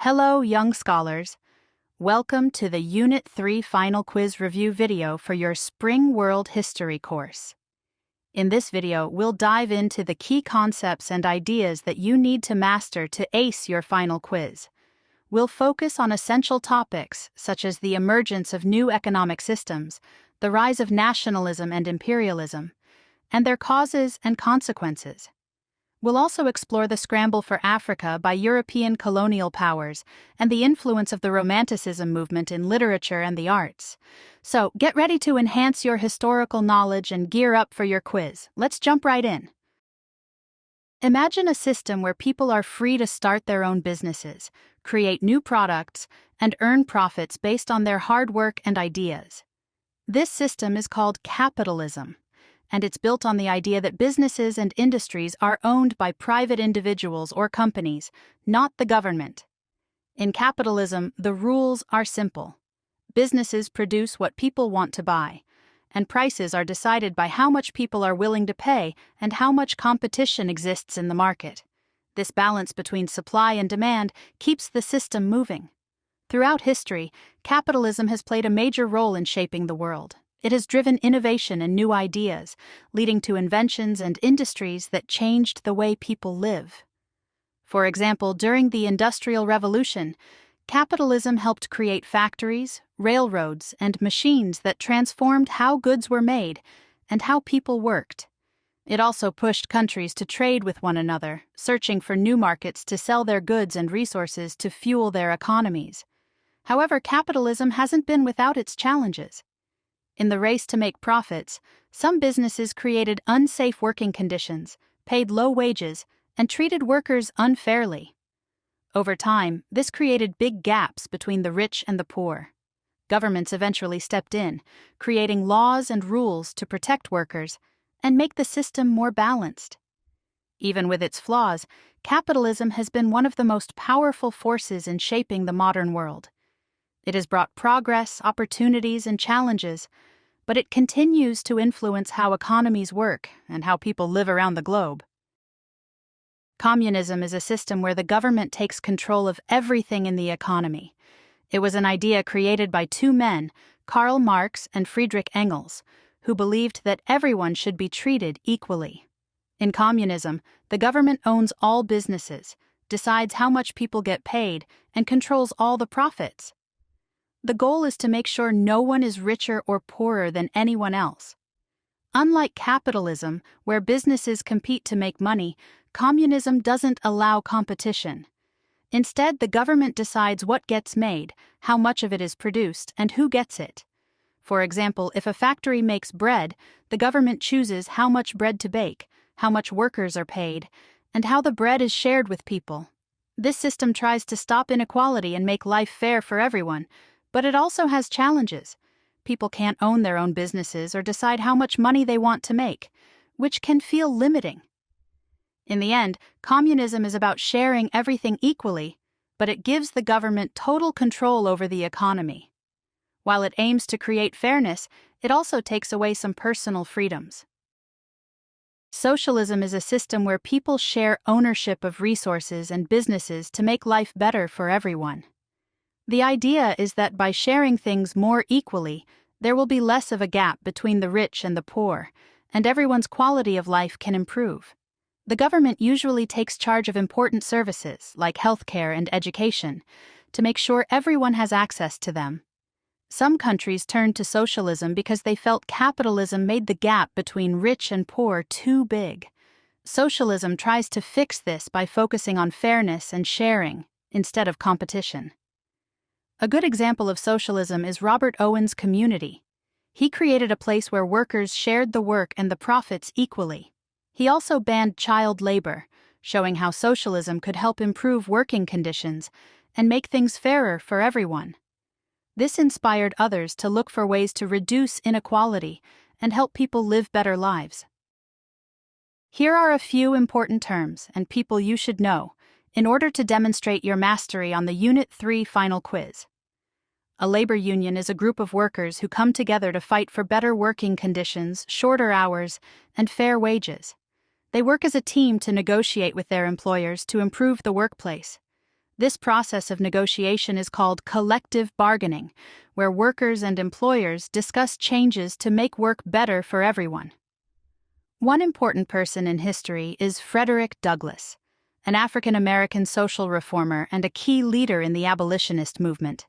Hello, young scholars. Welcome to the Unit 3 Final Quiz Review video for your Spring World History course. In this video, we'll dive into the key concepts and ideas that you need to master to ace your final quiz. We'll focus on essential topics such as the emergence of new economic systems, the rise of nationalism and imperialism, and their causes and consequences. We'll also explore the scramble for Africa by European colonial powers and the influence of the Romanticism movement in literature and the arts. So, get ready to enhance your historical knowledge and gear up for your quiz. Let's jump right in. Imagine a system where people are free to start their own businesses, create new products, and earn profits based on their hard work and ideas. This system is called capitalism, and it's built on the idea that businesses and industries are owned by private individuals or companies, not the government. In capitalism, the rules are simple. Businesses produce what people want to buy, and prices are decided by how much people are willing to pay and how much competition exists in the market. This balance between supply and demand keeps the system moving. Throughout history, capitalism has played a major role in shaping the world. It has driven innovation and new ideas, leading to inventions and industries that changed the way people live. For example, during the Industrial Revolution, capitalism helped create factories, railroads, and machines that transformed how goods were made and how people worked. It also pushed countries to trade with one another, searching for new markets to sell their goods and resources to fuel their economies. However, capitalism hasn't been without its challenges. In the race to make profits, some businesses created unsafe working conditions, paid low wages, and treated workers unfairly. Over time, this created big gaps between the rich and the poor. Governments eventually stepped in, creating laws and rules to protect workers and make the system more balanced. Even with its flaws, capitalism has been one of the most powerful forces in shaping the modern world. It has brought progress, opportunities, and challenges, but it continues to influence how economies work and how people live around the globe. Communism is a system where the government takes control of everything in the economy. It was an idea created by two men, Karl Marx and Friedrich Engels, who believed that everyone should be treated equally. In communism, the government owns all businesses, decides how much people get paid, and controls all the profits. The goal is to make sure no one is richer or poorer than anyone else. Unlike capitalism, where businesses compete to make money, communism doesn't allow competition. Instead, the government decides what gets made, how much of it is produced, and who gets it. For example, if a factory makes bread, the government chooses how much bread to bake, how much workers are paid, and how the bread is shared with people. This system tries to stop inequality and make life fair for everyone, but it also has challenges. People can't own their own businesses or decide how much money they want to make, which can feel limiting. In the end, communism is about sharing everything equally, but it gives the government total control over the economy. While it aims to create fairness, it also takes away some personal freedoms. Socialism is a system where people share ownership of resources and businesses to make life better for everyone. The idea is that by sharing things more equally, there will be less of a gap between the rich and the poor, and everyone's quality of life can improve. The government usually takes charge of important services, like healthcare and education, to make sure everyone has access to them. Some countries turned to socialism because they felt capitalism made the gap between rich and poor too big. Socialism tries to fix this by focusing on fairness and sharing, instead of competition. A good example of socialism is Robert Owen's Community. He created a place where workers shared the work and the profits equally. He also banned child labor, showing how socialism could help improve working conditions and make things fairer for everyone. This inspired others to look for ways to reduce inequality and help people live better lives. Here are a few important terms and people you should know in order to demonstrate your mastery on the Unit 3 final quiz. A labor union is a group of workers who come together to fight for better working conditions, shorter hours, and fair wages. They work as a team to negotiate with their employers to improve the workplace. This process of negotiation is called collective bargaining, where workers and employers discuss changes to make work better for everyone. One important person in history is Frederick Douglass, an African-American social reformer and a key leader in the abolitionist movement.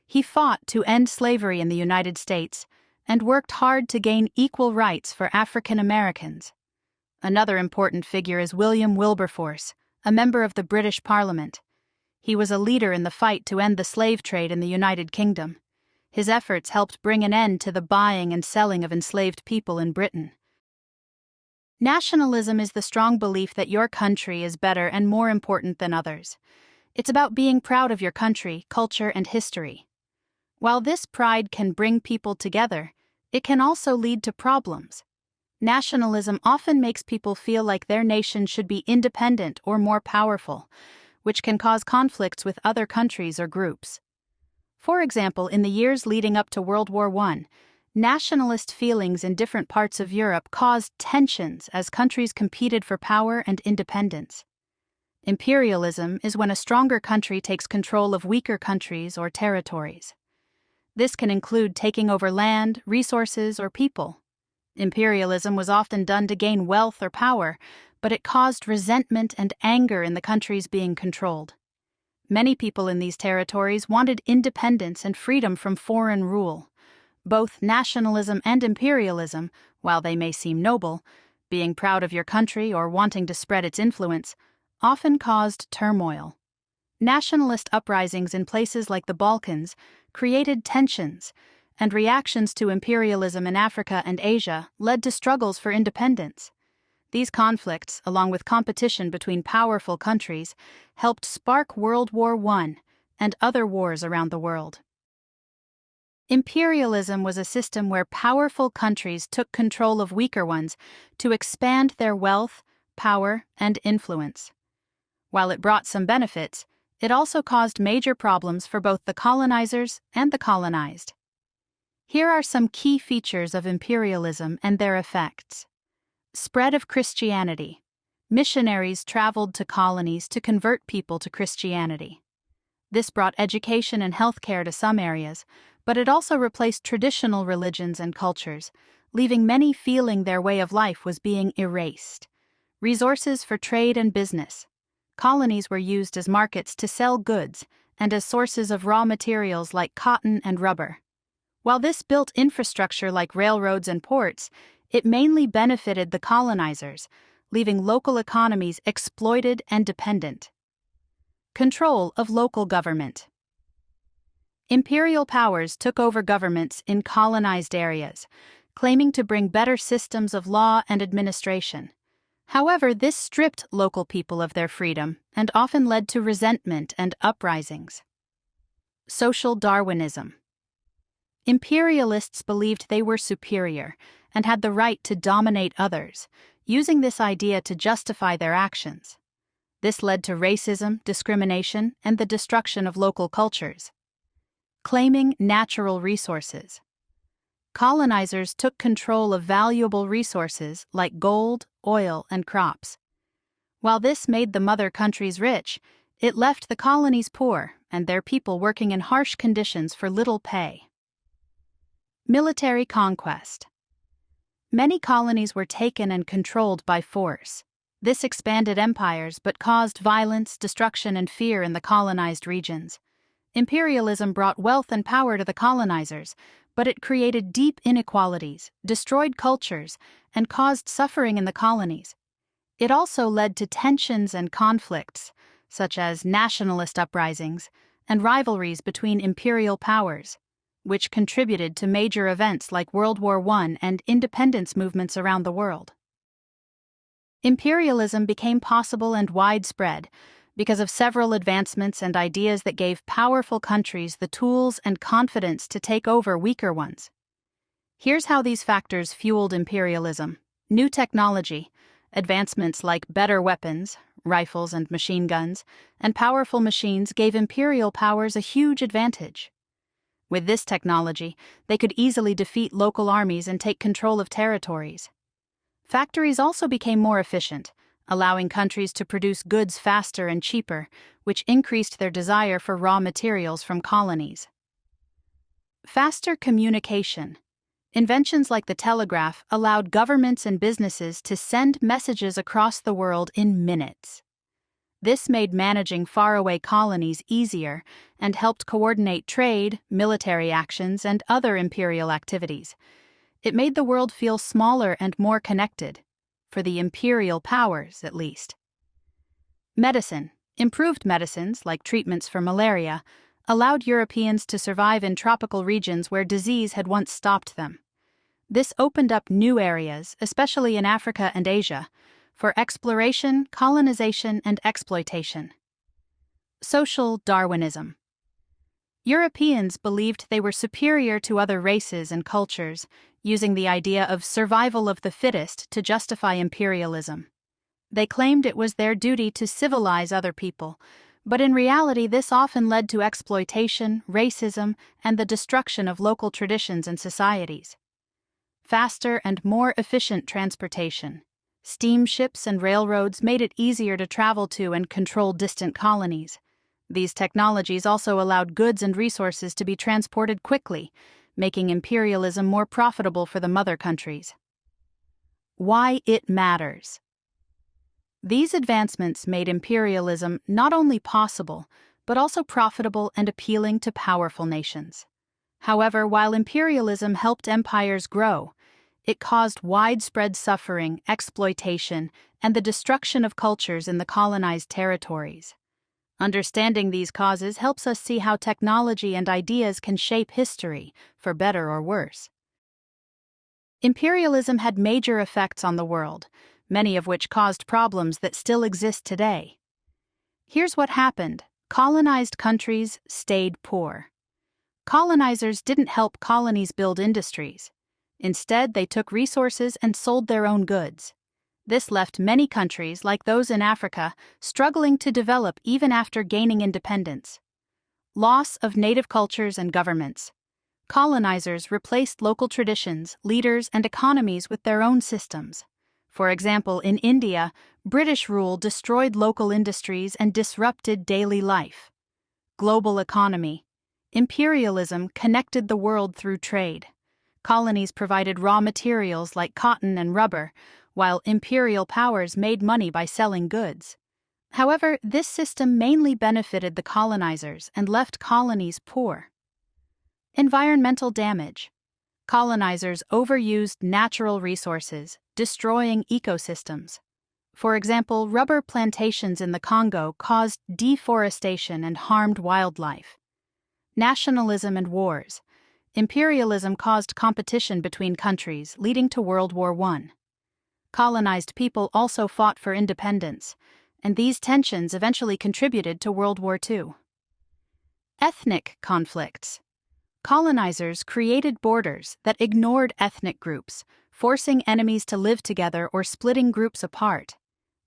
He fought to end slavery in the United States and worked hard to gain equal rights for African Americans. Another important figure is William Wilberforce, a member of the British Parliament. He was a leader in the fight to end the slave trade in the United Kingdom. His efforts helped bring an end to the buying and selling of enslaved people in Britain. Nationalism is the strong belief that your country is better and more important than others. It's about being proud of your country, culture, and history. While this pride can bring people together, it can also lead to problems. Nationalism often makes people feel like their nation should be independent or more powerful, which can cause conflicts with other countries or groups. For example, in the years leading up to World War I, nationalist feelings in different parts of Europe caused tensions as countries competed for power and independence. Imperialism is when a stronger country takes control of weaker countries or territories. This can include taking over land, resources, or people. Imperialism was often done to gain wealth or power, but it caused resentment and anger in the countries being controlled. Many people in these territories wanted independence and freedom from foreign rule. Both nationalism and imperialism, while they may seem noble, being proud of your country or wanting to spread its influence, often caused turmoil. Nationalist uprisings in places like the Balkans created tensions, and reactions to imperialism in Africa and Asia led to struggles for independence. These conflicts, along with competition between powerful countries, helped spark World War I and other wars around the world. Imperialism was a system where powerful countries took control of weaker ones to expand their wealth, power, and influence. While it brought some benefits, it also caused major problems for both the colonizers and the colonized. Here are some key features of imperialism and their effects. Spread of Christianity. Missionaries traveled to colonies to convert people to Christianity. This brought education and healthcare to some areas, but it also replaced traditional religions and cultures, leaving many feeling their way of life was being erased. Resources for trade and business. Colonies were used as markets to sell goods and as sources of raw materials like cotton and rubber. While this built infrastructure like railroads and ports, it mainly benefited the colonizers, leaving local economies exploited and dependent. Control of local government. Imperial powers took over governments in colonized areas, claiming to bring better systems of law and administration. However, this stripped local people of their freedom and often led to resentment and uprisings. Social Darwinism. Imperialists believed they were superior and had the right to dominate others, using this idea to justify their actions. This led to racism, discrimination, and the destruction of local cultures. Claiming natural resources. Colonizers took control of valuable resources like gold, oil, and crops. While this made the mother countries rich, it left the colonies poor and their people working in harsh conditions for little pay. Military conquest. Many colonies were taken and controlled by force. This expanded empires but caused violence, destruction, and fear in the colonized regions. Imperialism brought wealth and power to the colonizers, but it created deep inequalities, destroyed cultures, and caused suffering in the colonies. It also led to tensions and conflicts, such as nationalist uprisings and rivalries between imperial powers, which contributed to major events like World War I and independence movements around the world. Imperialism became possible and widespread because of several advancements and ideas that gave powerful countries the tools and confidence to take over weaker ones. Here's how these factors fueled imperialism. New technology, advancements like better weapons, rifles and machine guns, and powerful machines gave imperial powers a huge advantage. With this technology, they could easily defeat local armies and take control of territories. Factories also became more efficient, allowing countries to produce goods faster and cheaper, which increased their desire for raw materials from colonies. Faster communication. Inventions like the telegraph allowed governments and businesses to send messages across the world in minutes. This made managing faraway colonies easier and helped coordinate trade, military actions, and other imperial activities. It made the world feel smaller and more connected, for the imperial powers at least. Medicine. Improved medicines, like treatments for malaria, allowed Europeans to survive in tropical regions where disease had once stopped them. This opened up new areas, especially in Africa and Asia, for exploration, colonization, and exploitation. Social Darwinism. Europeans believed they were superior to other races and cultures, using the idea of survival of the fittest to justify imperialism. They claimed it was their duty to civilize other people, but in reality this often led to exploitation, racism, and the destruction of local traditions and societies. Faster and more efficient transportation. Steamships and railroads made it easier to travel to and control distant colonies. These technologies also allowed goods and resources to be transported quickly, making imperialism more profitable for the mother countries. Why it matters. These advancements made imperialism not only possible, but also profitable and appealing to powerful nations. However, while imperialism helped empires grow, it caused widespread suffering, exploitation, and the destruction of cultures in the colonized territories. Understanding these causes helps us see how technology and ideas can shape history, for better or worse. Imperialism had major effects on the world, many of which caused problems that still exist today. Here's what happened. Colonized countries stayed poor. Colonizers didn't help colonies build industries. Instead, they took resources and sold their own goods. This left many countries, like those in Africa, struggling to develop even after gaining independence. Loss of native cultures and governments. Colonizers replaced local traditions, leaders, and economies with their own systems. For example, in India, British rule destroyed local industries and disrupted daily life. Global economy. Imperialism connected the world through trade. Colonies provided raw materials like cotton and rubber, while imperial powers made money by selling goods. However, this system mainly benefited the colonizers and left colonies poor. Environmental damage. Colonizers overused natural resources, destroying ecosystems. For example, rubber plantations in the Congo caused deforestation and harmed wildlife. Nationalism and wars. Imperialism caused competition between countries, leading to World War I. Colonized people also fought for independence, and these tensions eventually contributed to World War II. Ethnic conflicts. Colonizers created borders that ignored ethnic groups, forcing enemies to live together or splitting groups apart.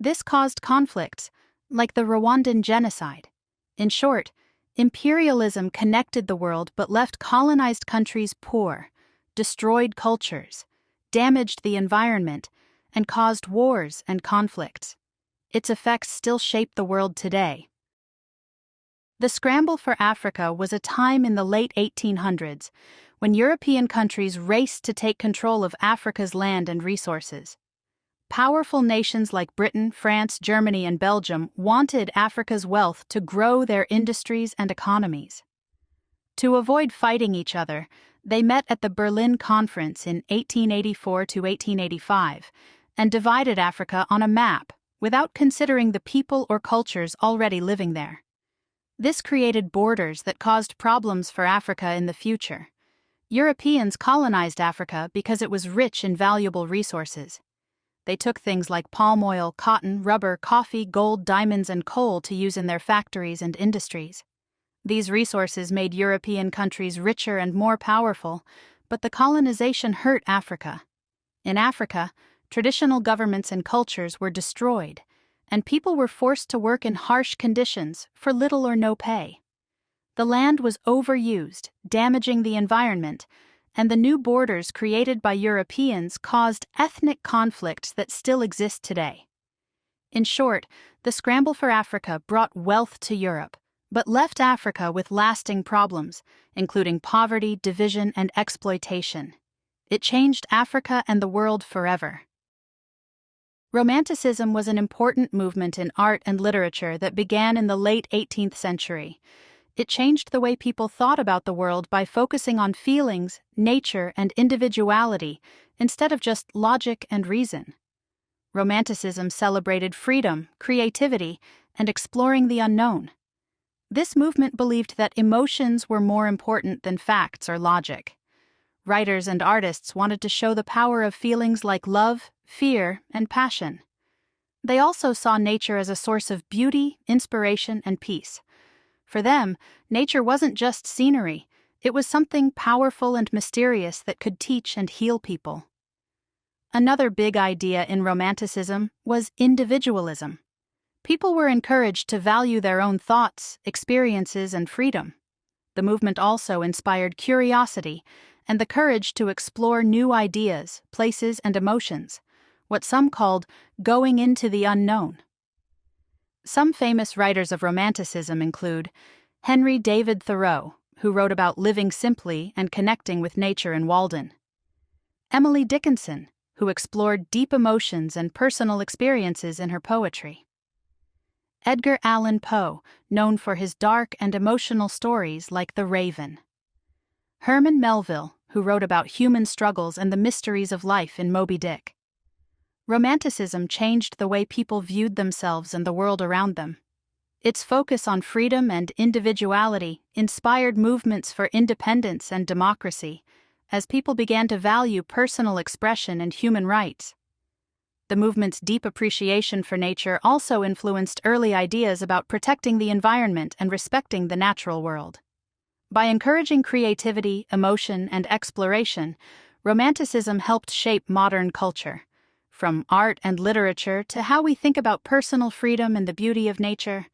This caused conflicts, like the Rwandan genocide. In short, imperialism connected the world but left colonized countries poor, destroyed cultures, damaged the environment, and caused wars and conflicts. Its effects still shape the world today. The Scramble for Africa was a time in the late 1800s when European countries raced to take control of Africa's land and resources. Powerful nations like Britain, France, Germany, and Belgium wanted Africa's wealth to grow their industries and economies. To avoid fighting each other, they met at the Berlin Conference in 1884 to 1885 and divided Africa on a map without considering the people or cultures already living there. This created borders that caused problems for Africa in the future. Europeans colonized Africa because it was rich in valuable resources. They took things like palm oil, cotton, rubber, coffee, gold, diamonds, and coal to use in their factories and industries. These resources made European countries richer and more powerful, but the colonization hurt Africa. In Africa, traditional governments and cultures were destroyed, and people were forced to work in harsh conditions for little or no pay. The land was overused, damaging the environment, and the new borders created by Europeans caused ethnic conflicts that still exist today. In short, the scramble for Africa brought wealth to Europe, but left Africa with lasting problems, including poverty, division, and exploitation. It changed Africa and the world forever. Romanticism was an important movement in art and literature that began in the late 18th century. It changed the way people thought about the world by focusing on feelings, nature, and individuality instead of just logic and reason. Romanticism celebrated freedom, creativity, and exploring the unknown. This movement believed that emotions were more important than facts or logic. Writers and artists wanted to show the power of feelings like love, fear, and passion. They also saw nature as a source of beauty, inspiration, and peace. For them, nature wasn't just scenery, it was something powerful and mysterious that could teach and heal people. Another big idea in Romanticism was individualism. People were encouraged to value their own thoughts, experiences, and freedom. The movement also inspired curiosity and the courage to explore new ideas, places, and emotions, what some called going into the unknown. Some famous writers of Romanticism include Henry David Thoreau, who wrote about living simply and connecting with nature in Walden; Emily Dickinson, who explored deep emotions and personal experiences in her poetry; Edgar Allan Poe, known for his dark and emotional stories like The Raven; Herman Melville, who wrote about human struggles and the mysteries of life in Moby Dick. Romanticism changed the way people viewed themselves and the world around them. Its focus on freedom and individuality inspired movements for independence and democracy, as people began to value personal expression and human rights. The movement's deep appreciation for nature also influenced early ideas about protecting the environment and respecting the natural world. By encouraging creativity, emotion, and exploration, Romanticism helped shape modern culture. From art and literature to how we think about personal freedom and the beauty of nature.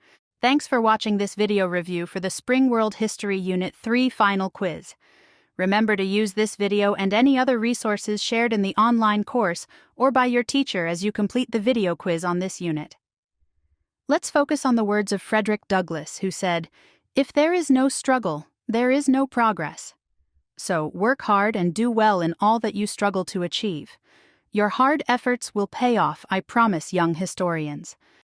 Thanks for watching this video review for the Spring World History Unit 3 final quiz. Remember to use this video and any other resources shared in the online course or by your teacher as you complete the video quiz on this unit. Let's focus on the words of Frederick Douglass, who said, "If there is no struggle, there is no progress." So work hard and do well in all that you struggle to achieve. Your hard efforts will pay off, I promise, young historians.